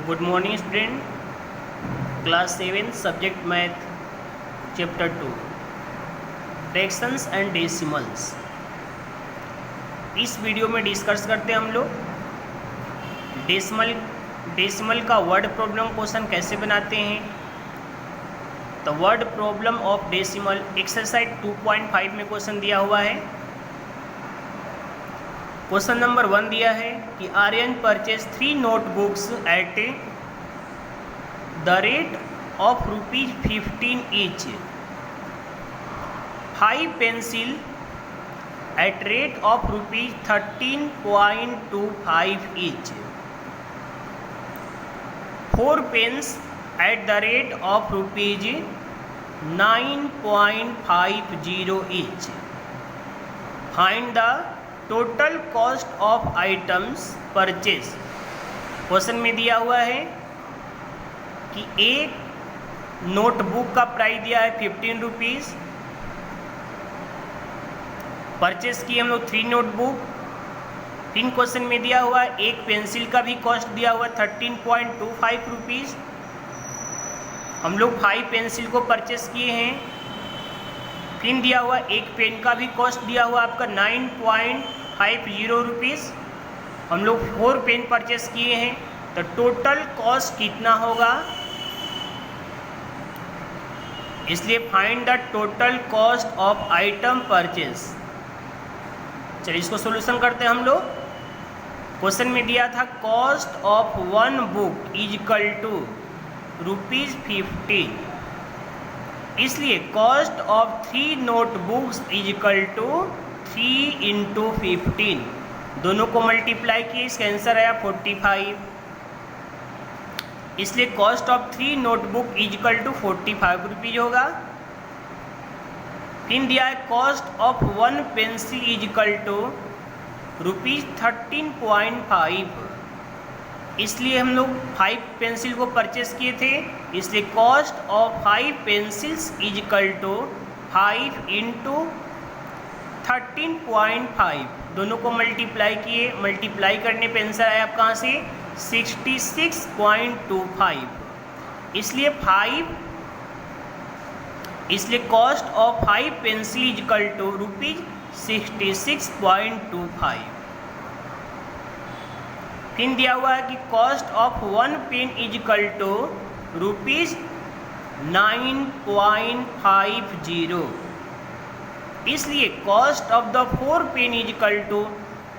Good morning student, class 7 subject math chapter 2 fractions and decimals. इस video में discuss करते हैं हम लोग डेसिमल का वर्ड प्रॉब्लम क्वेश्चन कैसे बनाते हैं। तो word problem of decimal exercise 2.5 में क्वेश्चन दिया हुआ है। क्वेश्चन नंबर 1 दिया है कि Aryan purchase 3 notebooks at the rate of ₹15 each, 5 pencil at rate of ₹13.25 each, 4 pens at the rate of ₹9.50 each. Find the total cost of items purchase. Question में दिया हुआ है कि एक नोटबुक का प्राइस दिया है 15 रुपीज़। परचेज की हम लोग 3 नोटबुक। फिर क्वेश्चन में दिया हुआ है एक पेंसिल का भी कॉस्ट दिया हुआ 13.25 रुपीज़। हम लोग 5 पेंसिल को परचेस किए हैं। फिर दिया हुआ एक पेन का भी कॉस्ट दिया हुआ आपका 9.50 रुपीज़। हम लोग 4 पेन परचेस किए हैं, तो टोटल कॉस्ट कितना होगा, इसलिए find the total cost of item purchase. चलिए इसको सोल्यूशन करते हैं हम लोग। क्वेश्चन में दिया था cost of 1 book is equal to ₹15, इसलिए cost of 3 notebooks is equal to 3 × 15। दोनों को मल्टीप्लाई किए, इसका आंसर आया 45। इसलिए cost of 3 notebook is equal to 45 rupees होगा। फिर दिया है cost of 1 pencil is equal to ₹13.5, इसलिए हम लोग 5 पेंसिल को परचेस किए थे, इसलिए cost of 5 pencils is equal to 5 × 13.5। दोनों को मल्टीप्लाई किए, मल्टीप्लाई करने पे आंसर आया आपका कहाँ से 66.25। इसलिए cost of 5 pencil is equal to ₹66.25। फिर दिया हुआ है कि cost of 1 pen is equal to ₹9.50, इसलिए cost of the 4 pen is equal to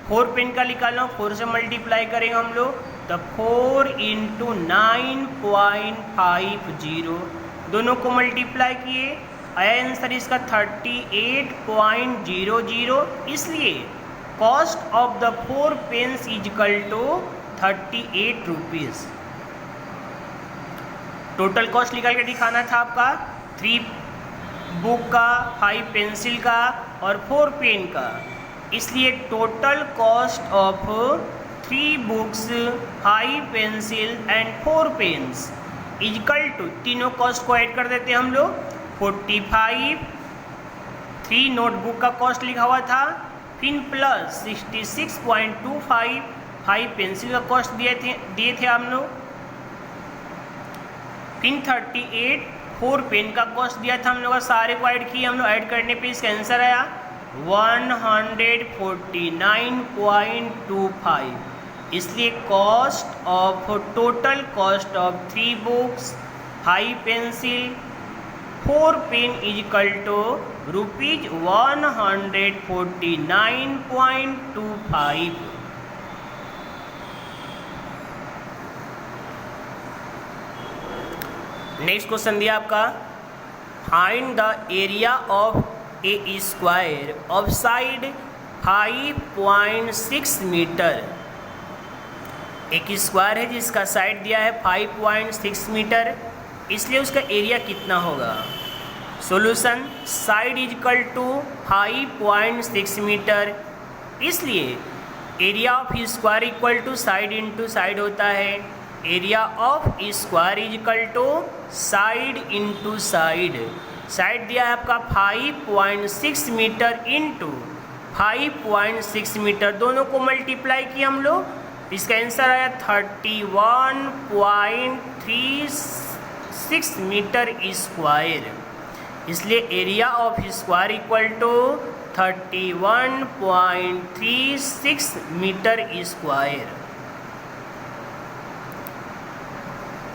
4 pen का निकालना 4 से मल्टीप्लाई करेंगे हम लोग, तो 4 × 9.50। दोनों को मल्टीप्लाई किए, आया आंसर इसका 38.00, इसलिए cost of the 4 pens is equal to 38 rupees. Total cost निकाल के दिखाना था आपका 3 बुक का, 5 पेंसिल का और 4 पेन का, इसलिए total cost of 3 books, 5 pencil and 4 pens is equal to, तीनों कॉस्ट को ऐड कर देते हैं हम लोग, 45। 3 नोटबुक का कॉस्ट लिखा हुआ था, फिर प्लस 66.25 5 पेंसिल का कॉस्ट दिए थे हम लोग, फिर 38 4 पेन का कॉस्ट दिया था हम लोग, सारे को ऐड किए हम लोग। ऐड करने पे इसका आंसर आया 149.25, इसलिए total cost of 3 books, 5 pencil, 4 pen is equal to ₹149.25। Next question दिया आपका find the area of a square of side 5.6 metre. एक स्क्वायर है जिसका साइड दिया है 5.6 मीटर, इसलिए उसका एरिया कितना होगा। Solution, side is equal to 5.6 metre, इसलिए area of square equal to side into side होता है। Area of square is equal to side into side. Side दिया है आपका 5.6 मीटर इंटू 5.6 मीटर, दोनों को मल्टीप्लाई किया हम लोग, इसका आंसर आया 31.36 मीटर स्क्वायर। इसलिए area of square equal to 31.36 metre square.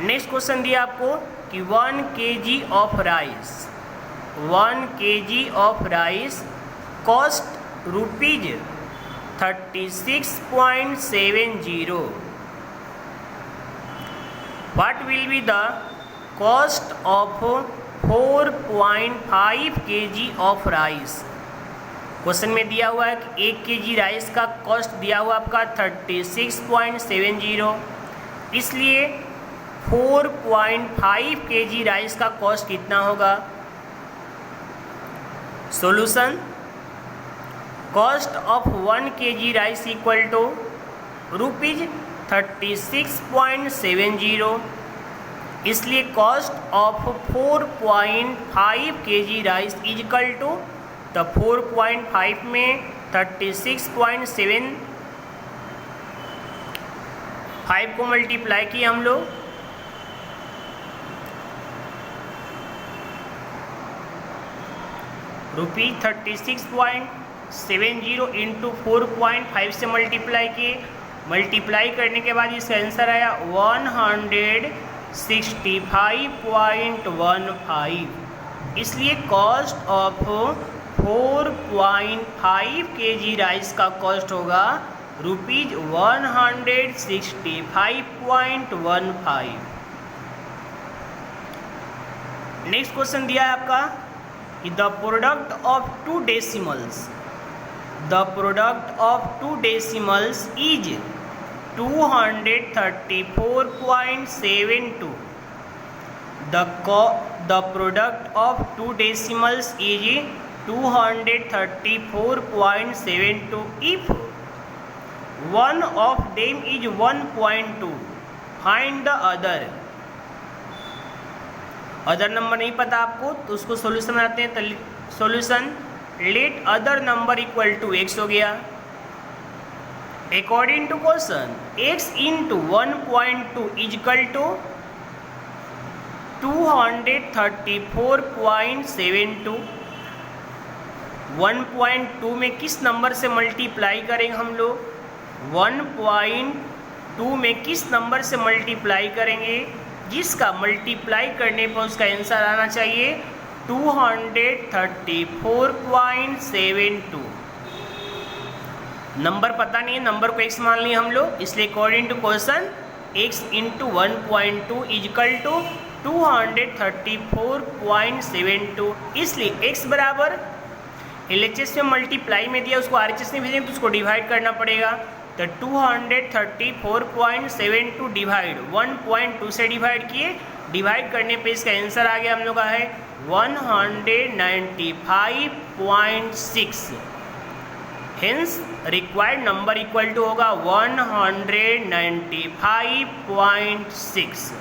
Next question दिया आपको कि 1 kg of rice 1 kg of rice cost rupees 36.70। What will be the cost of 4.5 kg of rice. Question में दिया हुआ है कि 1 kg राइस का कॉस्ट दिया हुआ आपका 36.70, इसलिए 4.5 kg राइस का कॉस्ट कितना होगा। Solution, cost of 1 kg rice equal to rupees 36.70, इसलिए cost of 4.5 kg rice is equal to the 4.5 में 36.75 को मल्टीप्लाई किए हम लोग, रुपीज 36.70 इंटू 4.5 से मल्टीप्लाई किए। मल्टीप्लाई करने के बाद इसका आंसर आया 165.15। इसलिए कॉस्ट ऑफ 4.5 kg राइस का कॉस्ट होगा रुपीज 165.15। नेक्स्ट क्वेश्चन दिया है आपका कि the product of two decimals is 234.72। The product of two decimals is 234.72 if one of them is 1.2, find the other। Other number नहीं पता आपको तो उसको सॉल्यूशन आते हैं। तो solution, let other number equal to x हो गया। According to question x into 1.2 is equal to 234.72। 1.2 में किस नंबर से मल्टीप्लाई करेंगे हम लोग, 1.2 में किस नंबर से मल्टीप्लाई करेंगे जिसका मल्टीप्लाई करने पर उसका आंसर आना चाहिए 234.72। नंबर पता नहीं है, नंबर को x मान लिए हम लोग, इसलिए according to question x into 1.2 is equal to 234.72। इसलिए x बराबर LHS में मल्टीप्लाई में दिया, उसको RHS में भेजेंगे तो उसको डिवाइड करना पड़ेगा। तो 234.72 डिवाइड 1.2 से डिवाइड किए, डिवाइड करने पे इसका आंसर आ गया हम लोग का है 195.6। Hence required number equal to होगा 195.6।